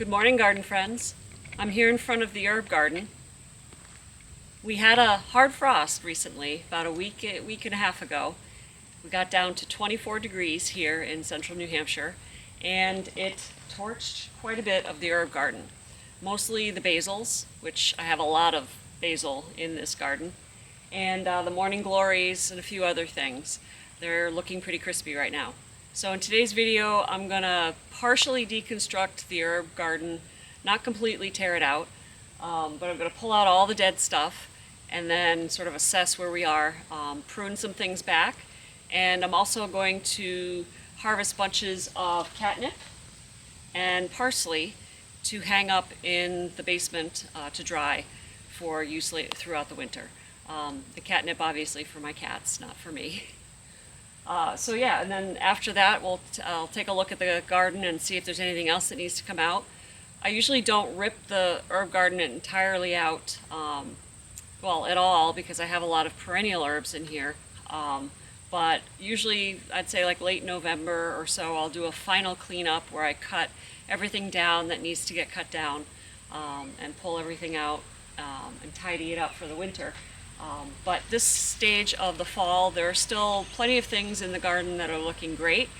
Good morning, garden friends. I'm here in front of the herb garden. We had a hard frost recently, about a week and a half ago. We got down to 24 degrees here in central New Hampshire, and it torched quite a bit of the herb garden. Mostly the basils, which I have a lot of basil in this garden, and the morning glories and a few other things. They're looking pretty crispy right now. So in today's video, I'm gonna partially deconstruct the herb garden, not completely tear it out, but I'm gonna pull out all the dead stuff and then sort of assess where we are, prune some things back, and I'm also going to harvest bunches of catnip and parsley to hang up in the basement to dry for use throughout the winter. The catnip obviously for my cats, not for me. So yeah, and then after that I'll take a look at the garden and see if there's anything else that needs to come out. I usually don't rip the herb garden entirely out, well, at all, because I have a lot of perennial herbs in here. But usually I'd say like late November or so I'll do a final cleanup where I cut everything down that needs to get cut down, and pull everything out and tidy it up for the winter. But this stage of the fall, there are still plenty of things in the garden that are looking great,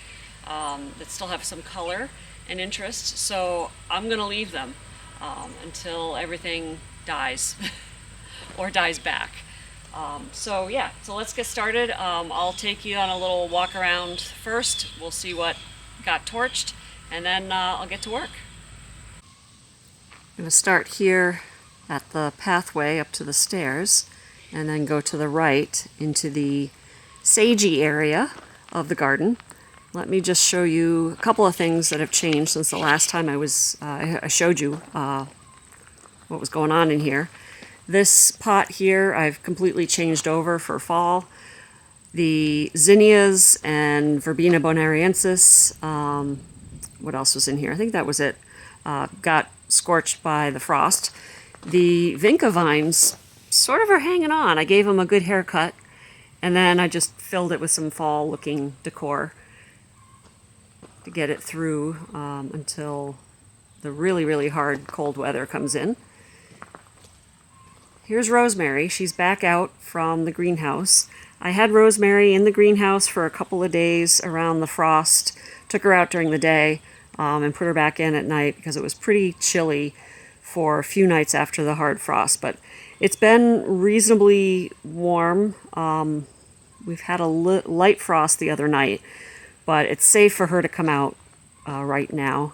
that still have some color and interest, so I'm going to leave them until everything dies or dies back. So yeah, so let's get started. I'll take you on a little walk around first. We'll see what got torched, and then I'll get to work. I'm going to start here at the pathway up to the stairs, and then go to the right into the sagey area of the garden. Let me just show you a couple of things that have changed since the last time I showed you what was going on in here. This pot here I've completely changed over for fall. The zinnias and Verbena bonariensis, what else was in here? I think that was it, got scorched by the frost. The vinca vines sort of are hanging on. I gave them a good haircut, and then I just filled it with some fall looking decor to get it through until the really hard cold weather comes in. Here's Rosemary. She's back out from the greenhouse. I had Rosemary in the greenhouse for a couple of days around the frost, took her out during the day, and put her back in at night because it was pretty chilly for a few nights after the hard frost, but it's been reasonably warm. We've had a light frost the other night, but it's safe for her to come out right now.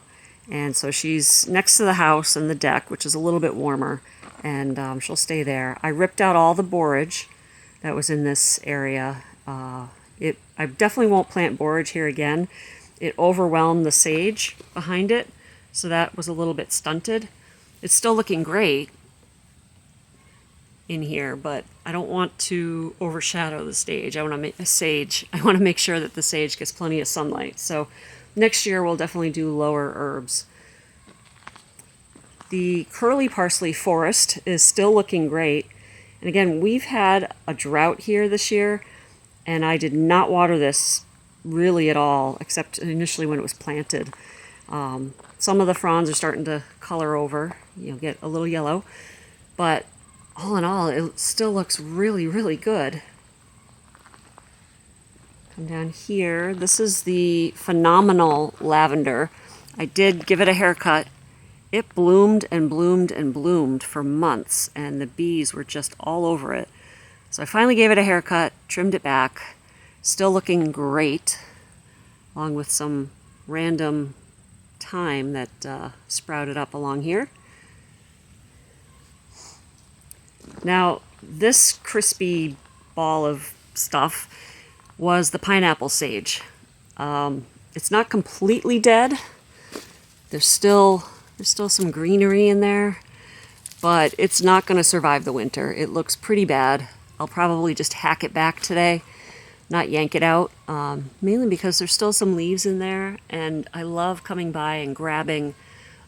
And so she's next to the house and the deck, which is a little bit warmer, and she'll stay there. I ripped out all the borage that was in this area. I definitely won't plant borage here again. It overwhelmed the sage behind it, so that was a little bit stunted. It's still looking great in here, but I don't want to overshadow the sage. I want to make sure that the sage gets plenty of sunlight. So next year we'll definitely do lower herbs. The curly parsley forest is still looking great. And again, we've had a drought here this year, and I did not water this really at all, except initially when it was planted. Some of the fronds are starting to color over, get a little yellow, but all in all, it still looks really good. Come down here. This is the phenomenal lavender. I did give it a haircut. It bloomed and bloomed and bloomed for months, and the bees were just all over it. So I finally gave it a haircut, trimmed it back. Still looking great, along with some random thyme that sprouted up along here. Now, this crispy ball of stuff was the pineapple sage. It's not completely dead. There's still some greenery in there, but it's not going to survive the winter. It looks pretty bad. I'll probably just hack it back today, not yank it out, mainly because there's still some leaves in there, and I love coming by and grabbing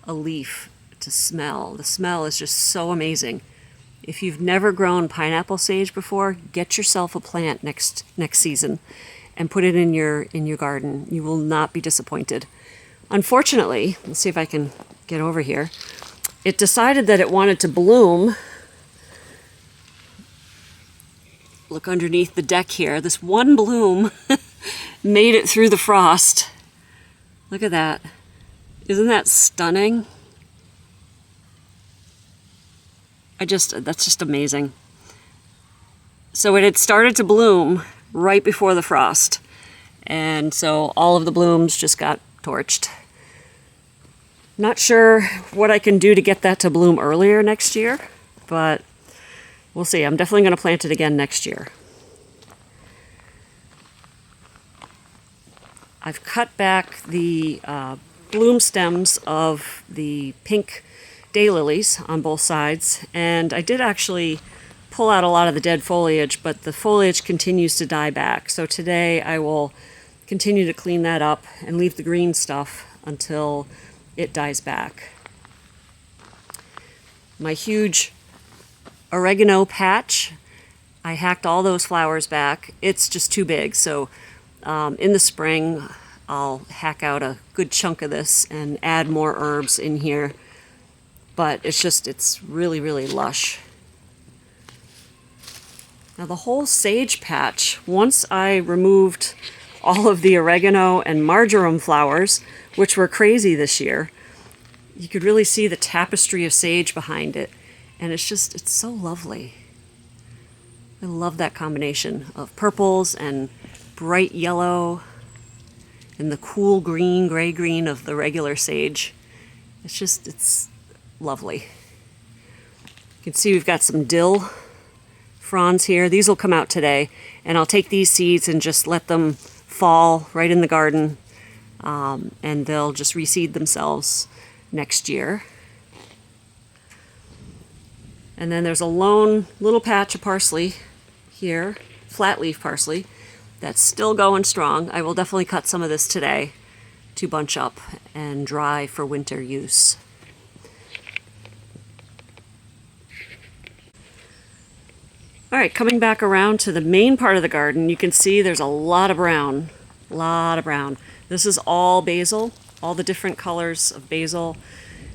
a leaf to smell. The smell is just so amazing. If you've never grown pineapple sage before, get yourself a plant next season and put it in your garden. You will not be disappointed. Unfortunately, let's see if I can get over here. It decided that it wanted to bloom. Look underneath the deck here. This one bloom made it through the frost. Look at that. Isn't that stunning? That's just amazing. So it had started to bloom right before the frost. And so all of the blooms just got torched. Not sure what I can do to get that to bloom earlier next year, but we'll see. I'm definitely going to plant it again next year. I've cut back the bloom stems of the pink daylilies on both sides, and I did actually pull out a lot of the dead foliage, but the foliage continues to die back. So today I will continue to clean that up and leave the green stuff until it dies back. My huge oregano patch, I hacked all those flowers back. It's just too big, so in the spring I'll hack out a good chunk of this and add more herbs in here. But it's really, really lush. Now the whole sage patch, once I removed all of the oregano and marjoram flowers, which were crazy this year, you could really see the tapestry of sage behind it. And it's so lovely. I love that combination of purples and bright yellow and the cool green, gray green of the regular sage. It's lovely. You can see we've got some dill fronds here. These will come out today, and I'll take these seeds and just let them fall right in the garden, and they'll just reseed themselves next year. And then there's a lone little patch of parsley here, flat leaf parsley, that's still going strong. I will definitely cut some of this today to bunch up and dry for winter use. All right, coming back around to the main part of the garden, you can see there's a lot of brown. This is all basil, all the different colors of basil.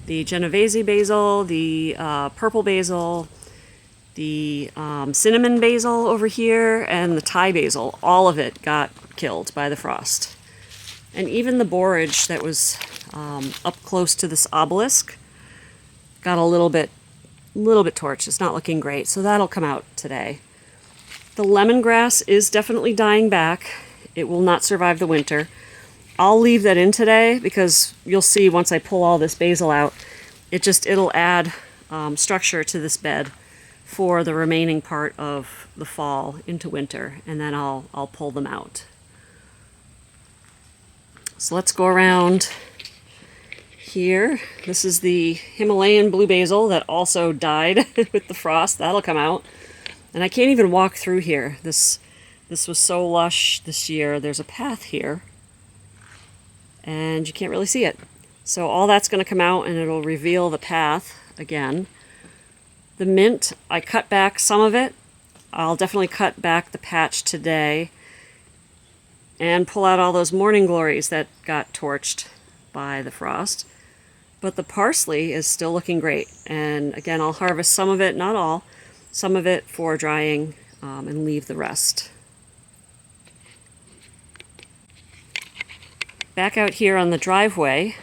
The Genovese basil, the purple basil, the cinnamon basil over here, and the Thai basil. All of it got killed by the frost. And even the borage that was up close to this obelisk got a little bit torched. It's not looking great, so that'll come out today. The lemongrass is definitely dying back. It will not survive the winter. I'll leave that in today because you'll see once I pull all this basil out, it'll add structure to this bed for the remaining part of the fall into winter, and then I'll pull them out. So let's go around here. This is the Himalayan blue basil that also died with the frost. That'll come out. And I can't even walk through here. This was so lush this year. There's a path here, and you can't really see it. So all that's going to come out, and it'll reveal the path again. The mint, I cut back some of it. I'll definitely cut back the patch today and pull out all those morning glories that got torched by the frost. But the parsley is still looking great. And again, I'll harvest some of it, not all, some of it for drying and leave the rest. Back out here on the driveway,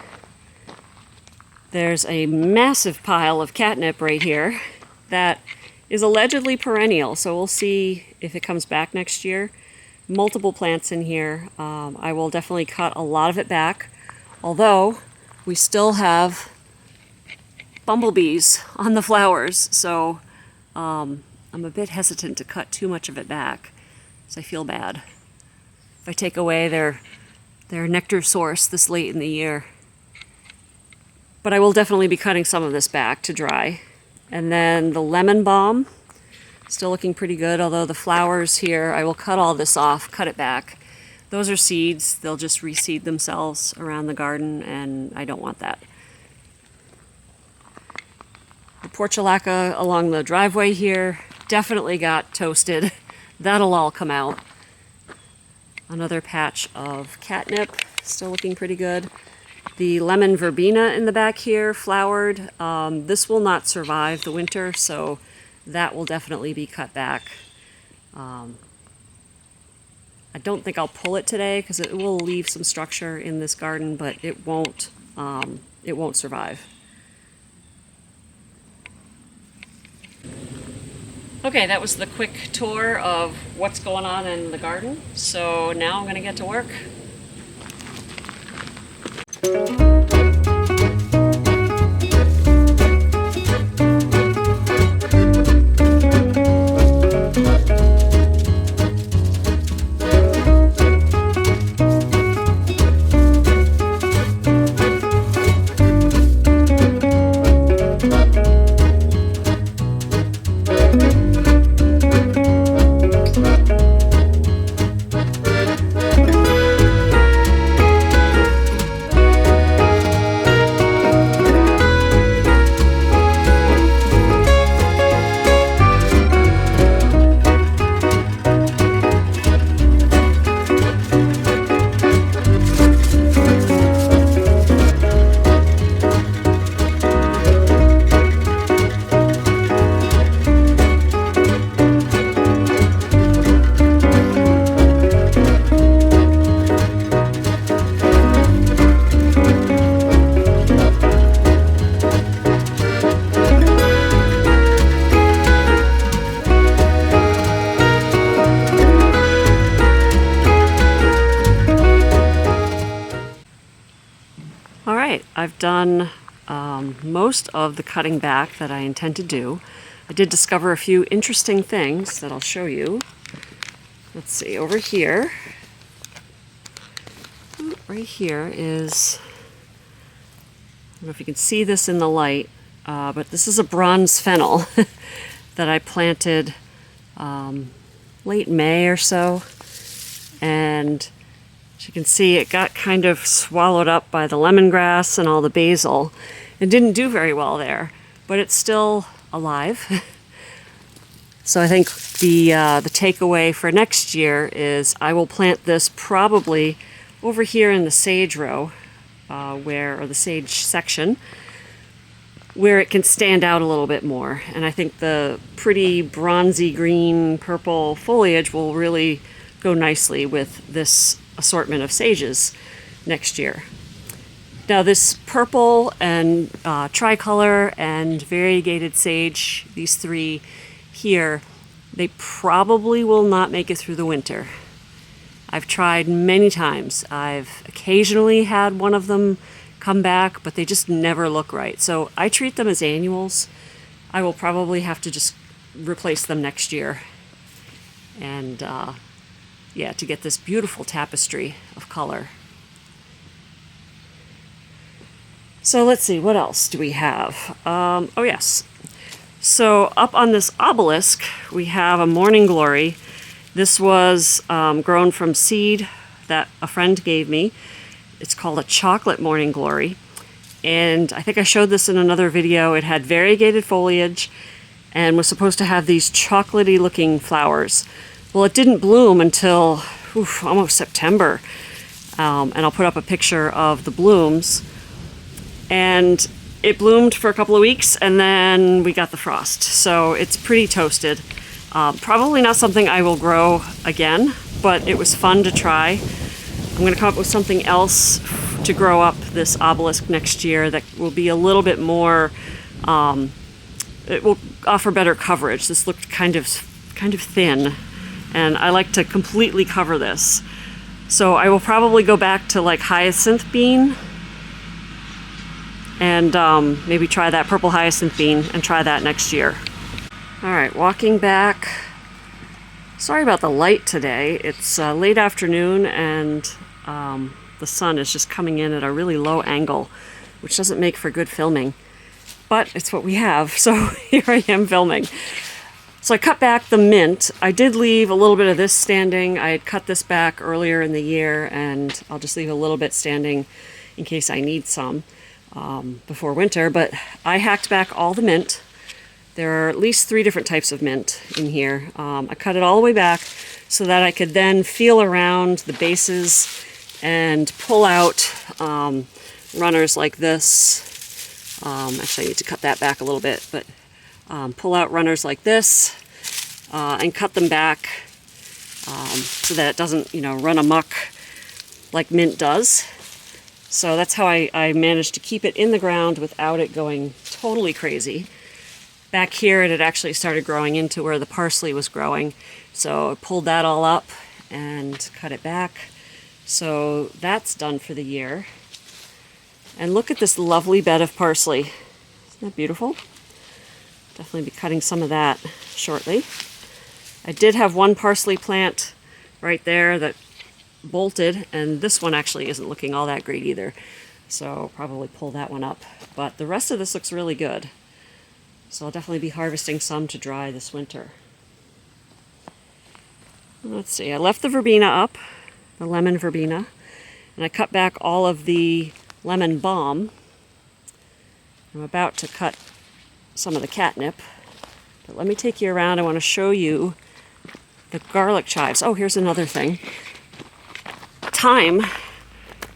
there's a massive pile of catnip right here that is allegedly perennial, so we'll see if it comes back next year. Multiple plants in here. I will definitely cut a lot of it back, although we still have bumblebees on the flowers, so I'm a bit hesitant to cut too much of it back, because I feel bad if I take away their nectar source this late in the year. But I will definitely be cutting some of this back to dry. And then the lemon balm, still looking pretty good, although the flowers here, I will cut all this off, cut it back. Those are seeds. They'll just reseed themselves around the garden, and I don't want that. The portulaca along the driveway here definitely got toasted. That'll all come out. Another patch of catnip, still looking pretty good. The lemon verbena in the back here flowered. This will not survive the winter, so that will definitely be cut back. I don't think I'll pull it today because it will leave some structure in this garden, but it won't survive. Okay, that was the quick tour of what's going on in the garden. So now I'm going to get to work. I've done most of the cutting back that I intend to do. I did discover a few interesting things that I'll show you. Let's see, over here, right here is, I don't know if you can see this in the light, but this is a bronze fennel that I planted late May or so, and as you can see, it got kind of swallowed up by the lemongrass and all the basil. It didn't do very well there, but it's still alive. So I think the takeaway for next year is I will plant this probably over here in the sage row, or the sage section, where it can stand out a little bit more. And I think the pretty bronzy green purple foliage will really go nicely with this assortment of sages next year. Now this purple and tricolor and variegated sage, these three here, they probably will not make it through the winter. I've tried many times. I've occasionally had one of them come back, but they just never look right. So I treat them as annuals. I will probably have to just replace them next year. And yeah, to get this beautiful tapestry of color. So let's see, what else do we have? Oh yes, so up on this obelisk we have a morning glory. This was grown from seed that a friend gave me. It's called a chocolate morning glory, and I think I showed this in another video. It had variegated foliage and was supposed to have these chocolatey looking flowers. Well, it didn't bloom until almost September, and I'll put up a picture of the blooms. And it bloomed for a couple of weeks, and then we got the frost. So it's pretty toasted. Probably not something I will grow again, but it was fun to try. I'm going to come up with something else to grow up this obelisk next year that will be a little bit more, it will offer better coverage. This looked kind of thin, and I like to completely cover this. So I will probably go back to like hyacinth bean and maybe try that purple hyacinth bean and try that next year. All right, walking back. Sorry about the light today. It's late afternoon, and the sun is just coming in at a really low angle, which doesn't make for good filming. But it's what we have, so here I am filming. So I cut back the mint. I did leave a little bit of this standing. I had cut this back earlier in the year, and I'll just leave a little bit standing in case I need some before winter. But I hacked back all the mint. There are at least 3 different types of mint in here. I cut it all the way back so that I could then feel around the bases and pull out runners like this. Actually, I need to cut that back a little bit, but pull out runners like this and cut them back so that it doesn't, run amok like mint does. So that's how I managed to keep it in the ground without it going totally crazy. Back here, it had actually started growing into where the parsley was growing. So I pulled that all up and cut it back. So that's done for the year. And look at this lovely bed of parsley. Isn't that beautiful? Definitely be cutting some of that shortly. I did have one parsley plant right there that bolted, and this one actually isn't looking all that great either. So I'll probably pull that one up. But the rest of this looks really good. So I'll definitely be harvesting some to dry this winter. Let's see, I left the verbena up, the lemon verbena, and I cut back all of the lemon balm. I'm about to cut some of the catnip, but let me take you around. I want to show you the garlic chives. Oh, here's another thing. Thyme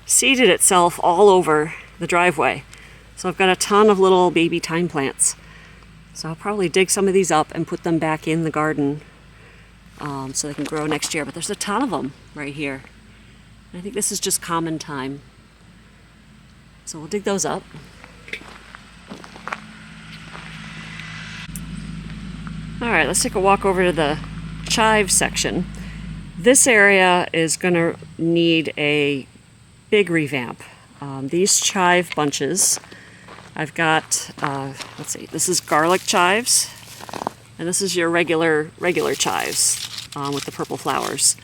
seeded itself all over the driveway. So I've got a ton of little baby thyme plants. So I'll probably dig some of these up and put them back in the garden so they can grow next year. But there's a ton of them right here. I think this is just common thyme. So we'll dig those up. All right, let's take a walk over to the chive section. This area is going to need a big revamp. These chive bunches, I've got, let's see, this is garlic chives, and this is your regular chives with the purple flowers.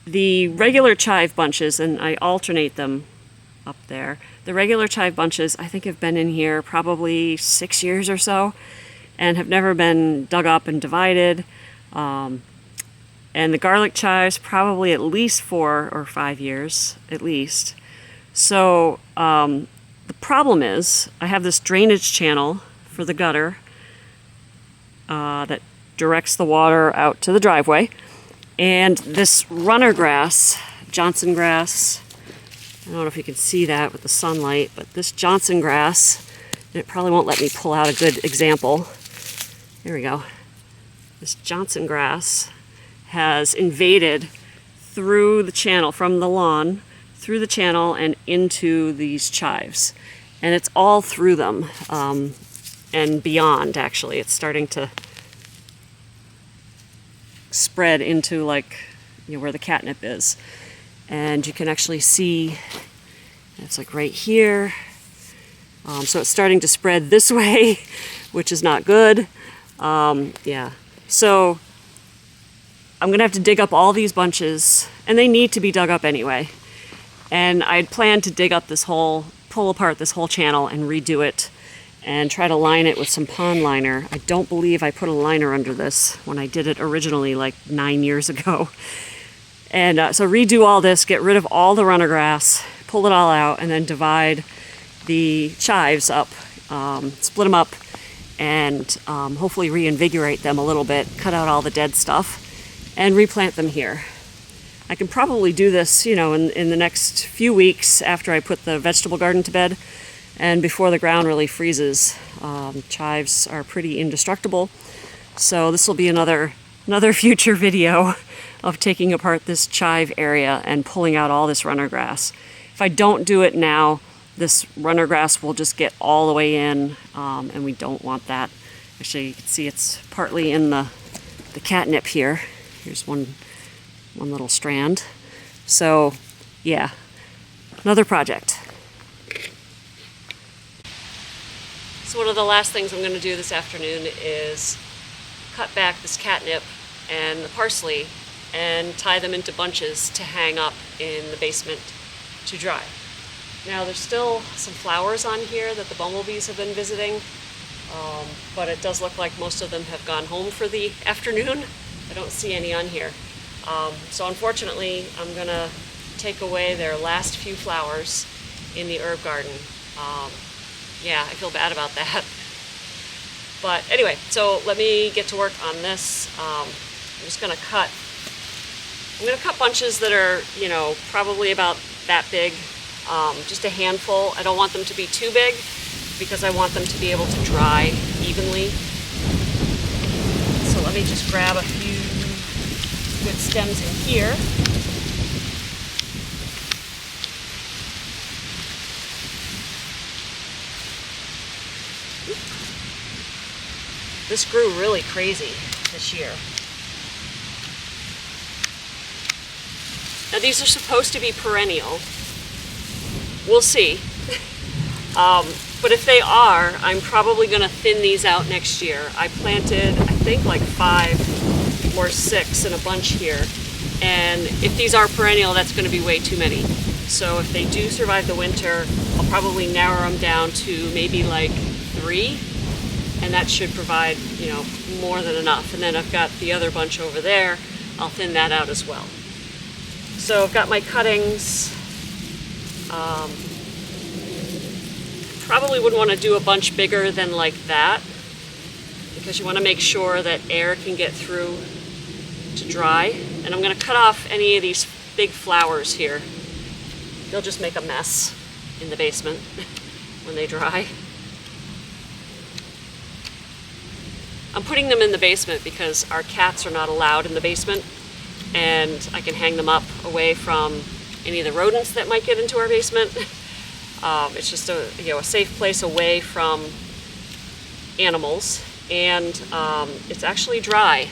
The regular chive bunches, and I alternate them up there. The regular chive bunches, I think, have been in here probably 6 years or so and have never been dug up and divided. And the garlic chives, probably at least 4 or 5 years, at least. So the problem is I have this drainage channel for the gutter that directs the water out to the driveway. And this runner grass, Johnson grass, I don't know if you can see that with the sunlight, but this Johnson grass, and it probably won't let me pull out a good example. There we go. This Johnson grass has invaded through the channel, from the lawn, through the channel and into these chives. And it's all through them and beyond, actually. It's starting to spread into where the catnip is. And you can actually see it's like right here. So it's starting to spread this way, which is not good. Yeah. So I'm going to have to dig up all these bunches, and they need to be dug up anyway. And I'd planned to dig up pull apart this whole channel and redo it and try to line it with some pond liner. I don't believe I put a liner under this when I did it originally like 9 years ago. And so redo all this, get rid of all the runner grass, pull it all out, and then divide the chives up, split them up, and hopefully reinvigorate them a little bit, cut out all the dead stuff, and replant them here. I can probably do this, in the next few weeks after I put the vegetable garden to bed and before the ground really freezes. Chives are pretty indestructible, so this will be another future video of taking apart this chive area and pulling out all this runner grass. If I don't do it now, this runner grass will just get all the way in, and we don't want that. Actually, you can see it's partly in the catnip here. Here's one little strand. So, yeah, another project. So one of the last things I'm going to do this afternoon is cut back this catnip and the parsley and tie them into bunches to hang up in the basement to dry. Now there's still some flowers on here that the bumblebees have been visiting, but it does look like most of them have gone home for the afternoon. I don't see any on here. So unfortunately, I'm gonna take away their last few flowers in the herb garden. Yeah, I feel bad about that. But anyway, so let me get to work on this. I'm gonna cut bunches that are, probably about that big. just a handful. I don't want them to be too big because I want them to be able to dry evenly. So let me just grab a few good stems in here. This grew really crazy this year. Now these are supposed to be perennial. We'll see. But if they are, I'm probably going to thin these out next year. I planted, I think, like 5 or 6 in a bunch here. And if these are perennial, that's going to be way too many. So if they do survive the winter, I'll probably narrow them down to maybe like 3. And that should provide, you know, more than enough. And then I've got the other bunch over there. I'll thin that out as well. So I've got my cuttings. Probably wouldn't want to do a bunch bigger than like that because you want to make sure that air can get through to dry. And I'm going to cut off any of these big flowers here. They'll just make a mess in the basement when they dry. I'm putting them in the basement because our cats are not allowed in the basement, and I can hang them up away from any of the rodents that might get into our basement. It's just a safe place away from animals, and it's actually dry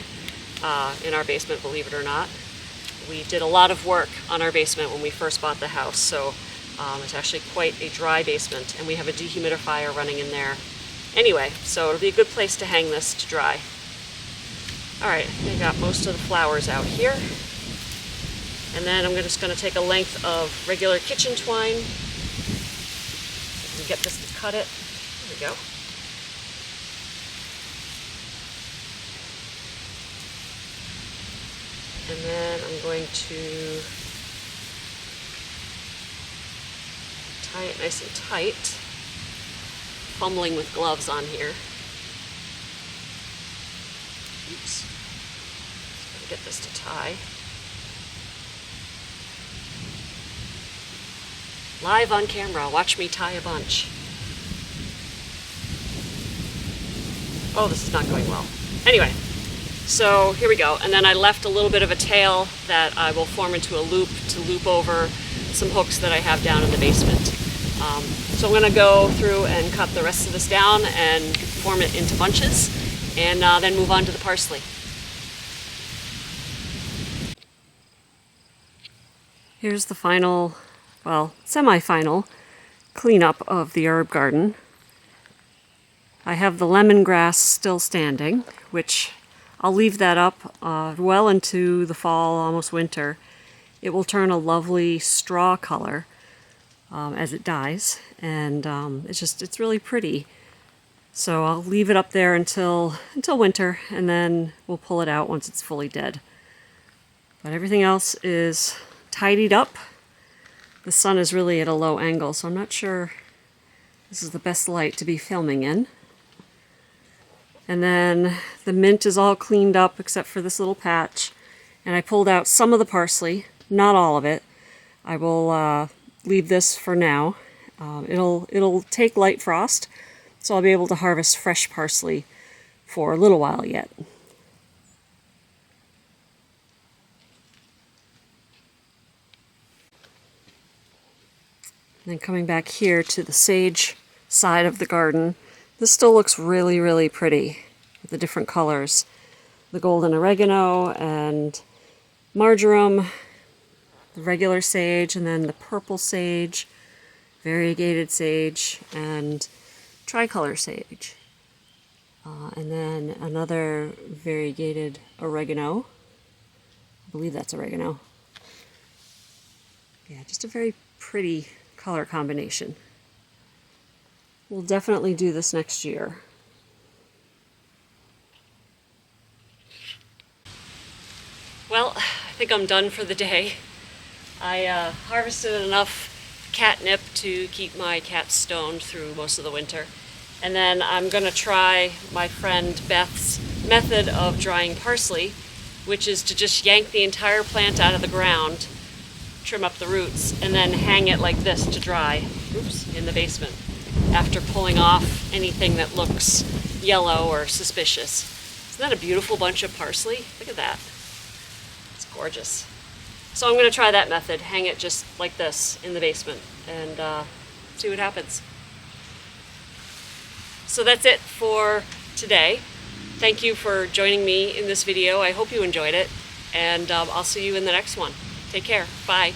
in our basement, believe it or not. We did a lot of work on our basement when we first bought the house, so it's actually quite a dry basement, and we have a dehumidifier running in there. Anyway, so it'll be a good place to hang this to dry. All right, I got most of the flowers out here. And then I'm just going to take a length of regular kitchen twine and get this to cut it. There we go. And then I'm going to tie it nice and tight. Fumbling with gloves on here. Oops. Just gotta get this to tie. Live on camera, watch me tie a bunch. Oh, this is not going well. Anyway, so here we go. And then I left a little bit of a tail that I will form into a loop to loop over some hooks that I have down in the basement. So I'm going to go through and cut the rest of this down and form it into bunches, and then move on to the parsley. Here's the final, well, semi-final cleanup of the herb garden. I have the lemongrass still standing, which I'll leave that up well into the fall, almost winter. It will turn a lovely straw color as it dies, and it's really pretty. So I'll leave it up there until winter, and then we'll pull it out once it's fully dead. But everything else is tidied up. The sun is really at a low angle, so I'm not sure this is the best light to be filming in. And then the mint is all cleaned up except for this little patch, and I pulled out some of the parsley, not all of it. I will leave this for now. It'll take light frost, so I'll be able to harvest fresh parsley for a little while yet. And then coming back here to the sage side of the garden, this still looks really, really pretty with the different colors. The golden oregano and marjoram, the regular sage, and then the purple sage, variegated sage, and tricolor sage. And then another variegated oregano. I believe that's oregano. Yeah, just a very pretty color combination. We'll definitely do this next year. Well, I think I'm done for the day. I harvested enough catnip to keep my cats stoned through most of the winter. And then I'm going to try my friend Beth's method of drying parsley, which is to just yank the entire plant out of the ground, trim up the roots, and then hang it like this to dry, oops, in the basement, after pulling off anything that looks yellow or suspicious. Isn't that a beautiful bunch of parsley? Look at that. It's gorgeous. So I'm going to try that method, hang it just like this in the basement, and see what happens. So that's it for today. Thank you for joining me in this video. I hope you enjoyed it, and I'll see you in the next one. Take care. Bye.